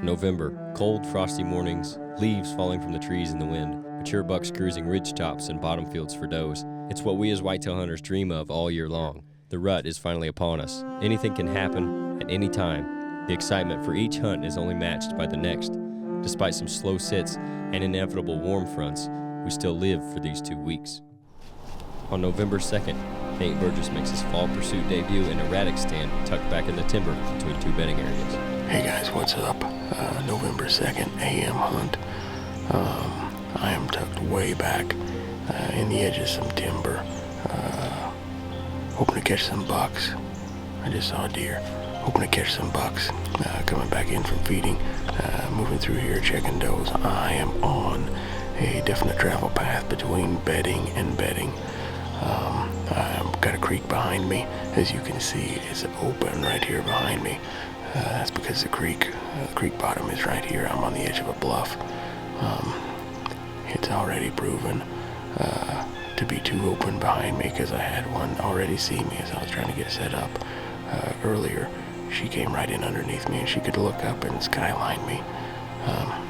November, cold, frosty mornings, leaves falling from the trees in the wind, mature bucks cruising ridge tops and bottom fields for does. It's what we as whitetail hunters dream of all year long. The rut is finally upon us. Anything can happen at any time. The excitement for each hunt is only matched by the next. Despite some slow sits and inevitable warm fronts, we still live for these 2 weeks. On November 2nd, Nate Burgess makes his fall pursuit debut in a Radix stand tucked back in the timber between two bedding areas. Hey guys, what's up? November 2nd, AM hunt. I am tucked way back in the edge of some timber, hoping to catch some bucks. I just saw a deer, hoping to catch some bucks, coming back in from feeding, moving through here, checking does. I am on a definite travel path between bedding and bedding. I've got a creek behind me. As you can see, it's open right here behind me. That's because the creek bottom is right here. I'm on the edge of a bluff. It's already proven to be too open behind me because I had one already see me as I was trying to get set up earlier. She came right in underneath me and she could look up and skyline me.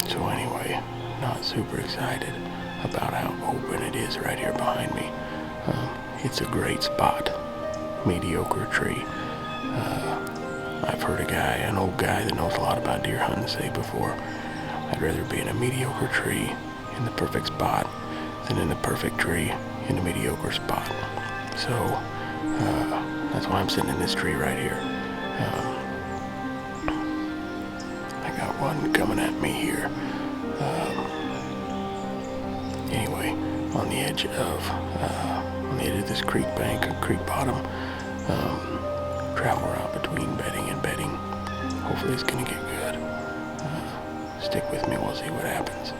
So anyway, not super excited about how open it is right here behind me. It's a great spot. Mediocre tree. I've heard an old guy that knows a lot about deer hunting say before, I'd rather be in a mediocre tree in the perfect spot than in the perfect tree in a mediocre spot. So, that's why I'm sitting in this tree right here. I got one coming at me here. Anyway, on the edge of this creek bank, a creek bottom, travel route between bedding and bedding. Hopefully it's gonna get good. Stick with me, we'll see what happens.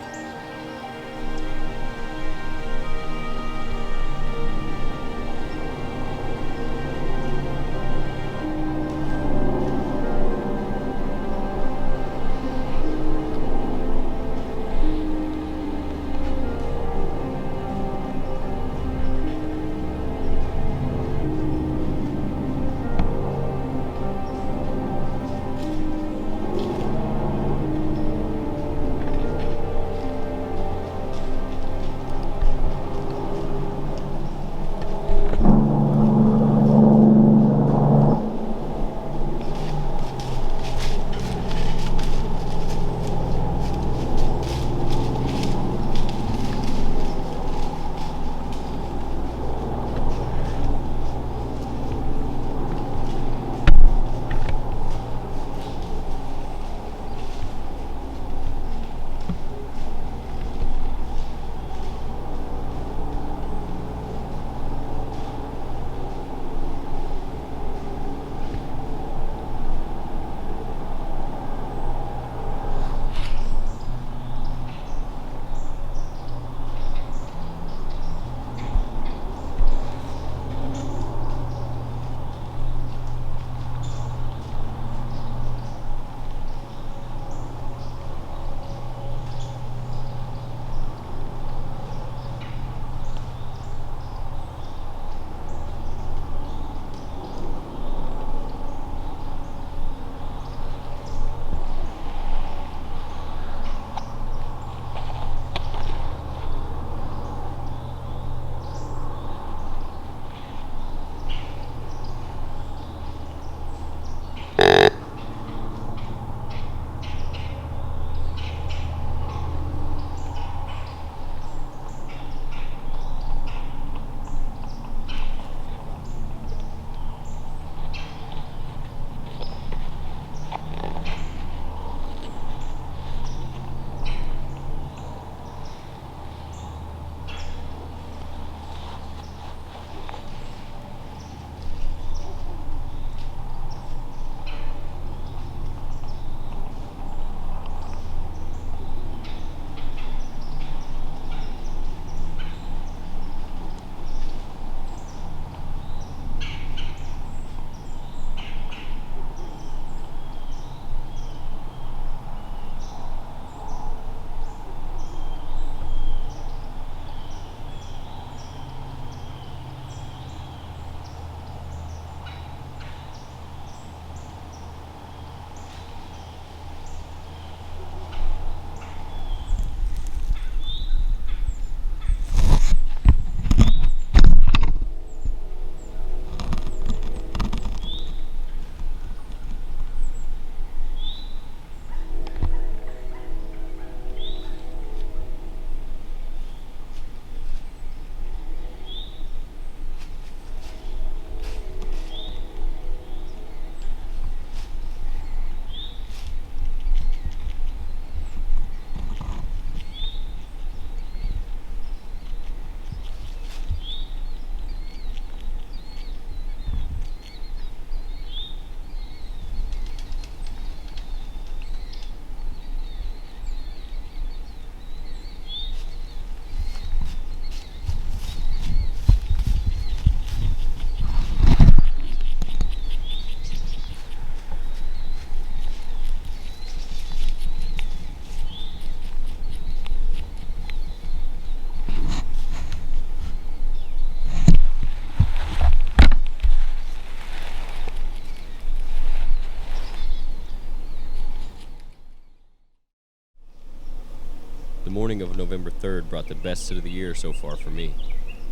morning of November 3rd brought the best sit of the year so far for me.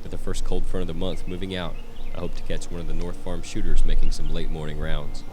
With the first cold front of the month moving out, I hope to catch one of the North Farm shooters making some late morning rounds.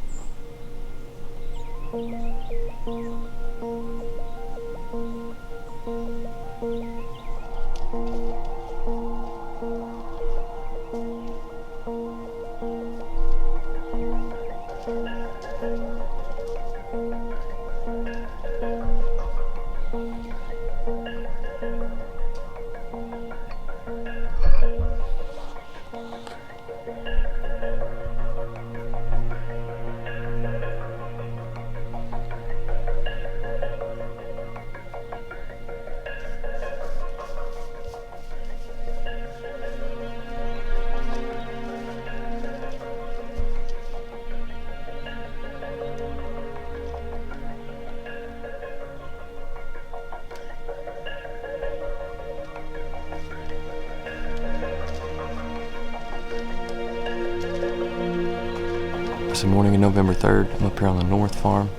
It's the morning of November 3rd. I'm up here on the North Farm.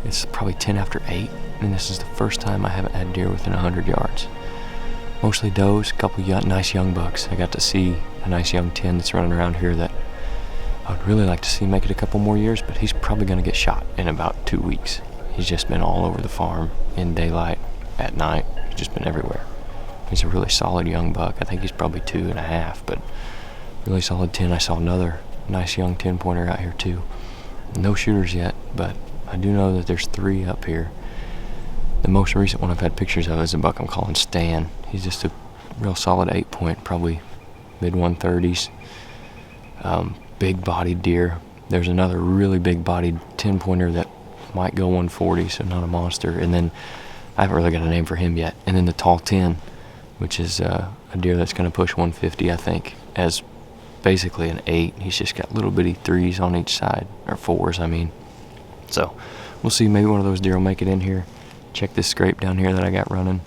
It's probably 10 after 8, and this is the first time I haven't had deer within 100 yards. Mostly does, a couple nice young bucks. I got to see a nice young 10 that's running around here that I would really like to see make it a couple more years, but he's probably going to get shot in about 2 weeks. He's just been all over the farm, in daylight, at night. He's just been everywhere. He's a really solid young buck. I think he's probably 2.5, but really solid 10. I saw another nice young 10-pointer out here too. No shooters yet, but I do know that there's 3 up here. The most recent one I've had pictures of is a buck I'm calling Stan. He's just a real solid 8-point, probably mid-130s. Big-bodied deer. There's another really big-bodied 10-pointer that might go 140, so not a monster. And then I haven't really got a name for him yet. And then the tall 10, which is a deer that's going to push 150, I think, as basically an 8. He's just got little bitty 3s on each side, or 4s, I mean. So we'll see. Maybe one of those deer will make it in here. Check this scrape down here that I got running.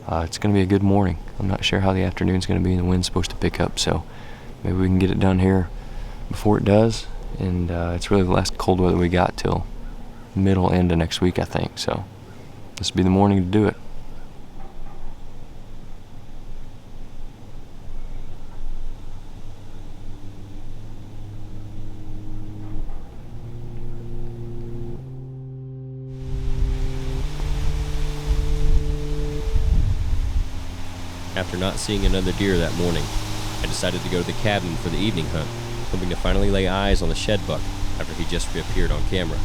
It's going to be a good morning. I'm not sure how the afternoon's going to be. The wind's supposed to pick up, so maybe we can get it done here before it does. And it's really the last cold weather we got till middle end of next week, I think. So this will be the morning to do it. After not seeing another deer that morning, I decided to go to the cabin for the evening hunt, hoping to finally lay eyes on the shed buck after he just reappeared on camera.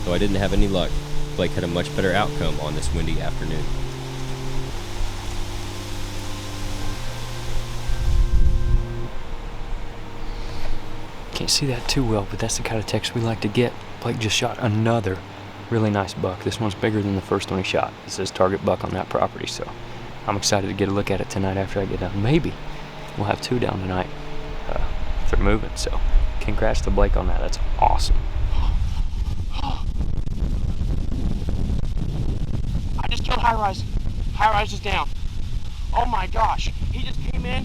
Though I didn't have any luck, Blake had a much better outcome on this windy afternoon. Can't see that too well, but that's the kind of text we like to get. Blake just shot another really nice buck. This one's bigger than the first one he shot. It says target buck on that property, so I'm excited to get a look at it tonight after I get done. Maybe we'll have 2 down tonight if they're moving. So congrats to Blake on that. That's awesome. I just killed High Rise. High Rise is down. Oh my gosh. He just came in.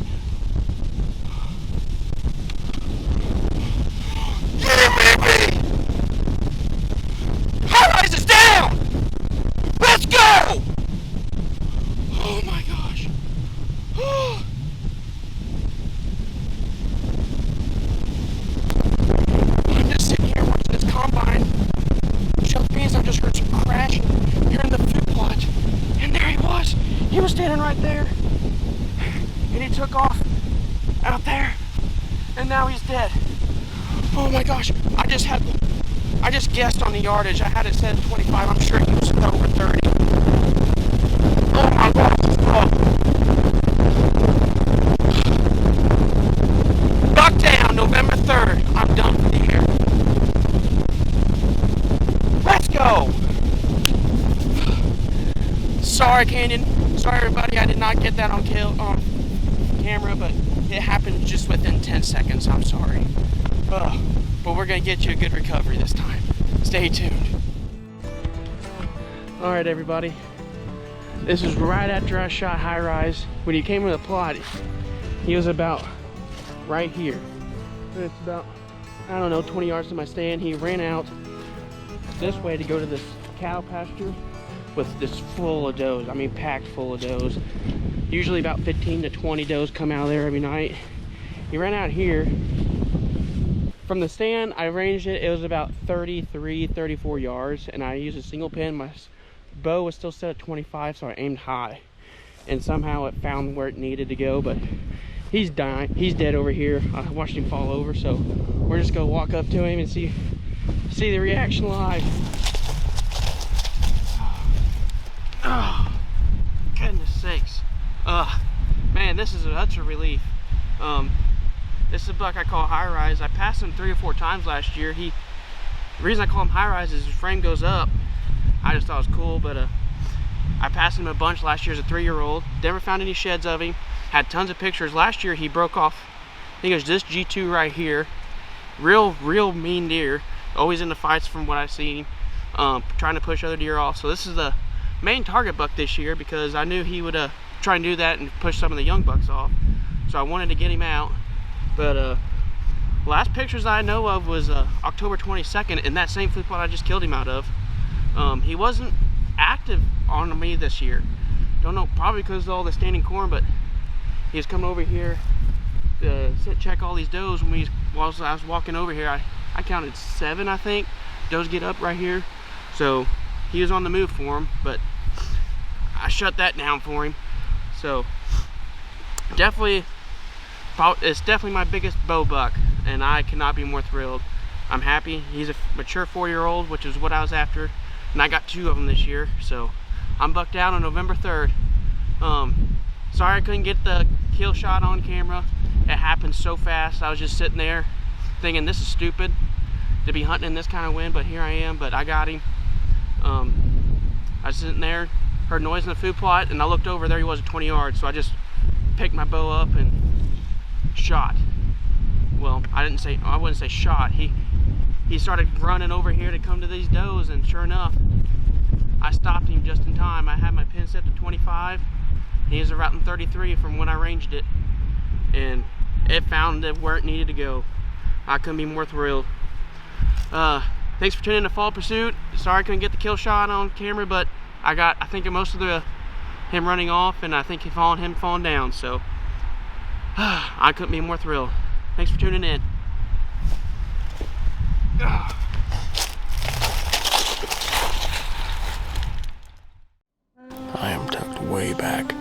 Get him, baby! High Rise is down! Let's go! Oh my gosh. I'm just sitting here watching this combine. Shut the beans, I just heard some crashing here in the food plot. And there he was. He was standing right there. And he took off out there. And now he's dead. Oh my gosh. I just guessed on the yardage. I had it set at 25. I'm sure he was over 30. Oh my gosh. Oh. Buck down, November 3rd. I'm done for the year. Let's go. Sorry, Canyon. Sorry, everybody. I did not get that on camera, but it happened just within 10 seconds. I'm sorry. But we're going to get you a good recovery this time. Stay tuned. All right, everybody. This is right after I shot High Rise. When he came in the plot, he was about right here. And it's about, I don't know, 20 yards to my stand. He ran out this way to go to this cow pasture. with this full of does. I mean, packed full of does. Usually about 15 to 20 does come out of there every night. He ran out here. From the stand, I ranged it. It was about 33, 34 yards, and I used a single pin. My bow was still set at 25, so I aimed high. And somehow it found where it needed to go, but he's dying. He's dead over here. I watched him fall over, so we're just gonna walk up to him and see the reaction live. Oh, goodness sakes. Man, that's a relief. This is a buck I call High Rise. I passed him 3 or 4 times last year. The reason I call him High Rise is his frame goes up. I just thought it was cool, but I passed him a bunch last year as a 3-year-old. Never found any sheds of him. Had tons of pictures. Last year he broke off, I think it was this G2 right here. Real mean deer. Always in the fights from what I've seen. Trying to push other deer off. So this is the main target buck this year because I knew he would try and do that and push some of the young bucks off. So I wanted to get him out. But last pictures I know of was October 22nd in that same food plot I just killed him out of. He wasn't active on me this year. Don't know, probably because of all the standing corn, but he was coming over here to check all these does. While I was walking over here, I counted 7, I think, does get up right here. So he was on the move for him, but I shut that down for him. So it's definitely my biggest bow buck, and I cannot be more thrilled. I'm happy. He's a mature 4-year-old, which is what I was after, and I got 2 of them this year. So I'm bucked out on November 3rd. Sorry I couldn't get the kill shot on camera. It happened so fast. I was just sitting there thinking this is stupid to be hunting in this kind of wind, but here I am. But I got him. I was sitting there, heard noise in the food plot, and I looked over. There he was at 20 yards. So I just picked my bow up and shot. Well, I wouldn't say shot. He started running over here to come to these does, and sure enough, I stopped him just in time. I had my pin set to 25. He was around 33 from when I ranged it, and it found where it needed to go. I couldn't be more thrilled. Thanks for tuning in to Fall Pursuit. Sorry I couldn't get the kill shot on camera, but I think of most of him running off, and I think him falling down. So I couldn't be more thrilled. Thanks for tuning in. I am tucked way back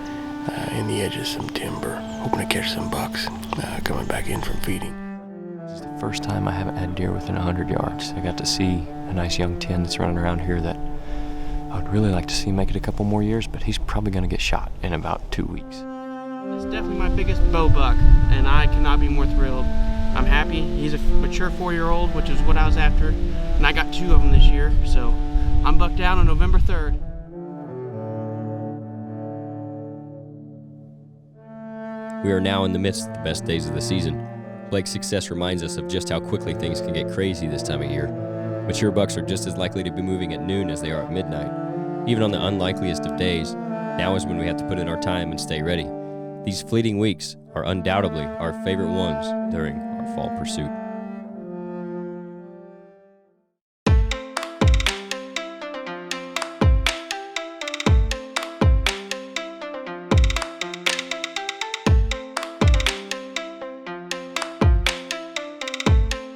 in the edge of some timber, hoping to catch some bucks coming back in from feeding. This is the first time I haven't had deer within 100 yards. I got to see a nice young 10 that's running around here that I would really like to see make it a couple more years, but he's probably going to get shot in about 2 weeks. It's definitely my biggest bow buck, and I cannot be more thrilled. I'm happy. He's a mature 4-year-old, which is what I was after, and I got 2 of them this year. So I'm bucked out on November 3rd. We are now in the midst of the best days of the season. Blake's success reminds us of just how quickly things can get crazy this time of year. Mature bucks are just as likely to be moving at noon as they are at midnight. Even on the unlikeliest of days, now is when we have to put in our time and stay ready. These fleeting weeks are undoubtedly our favorite ones during our fall pursuit.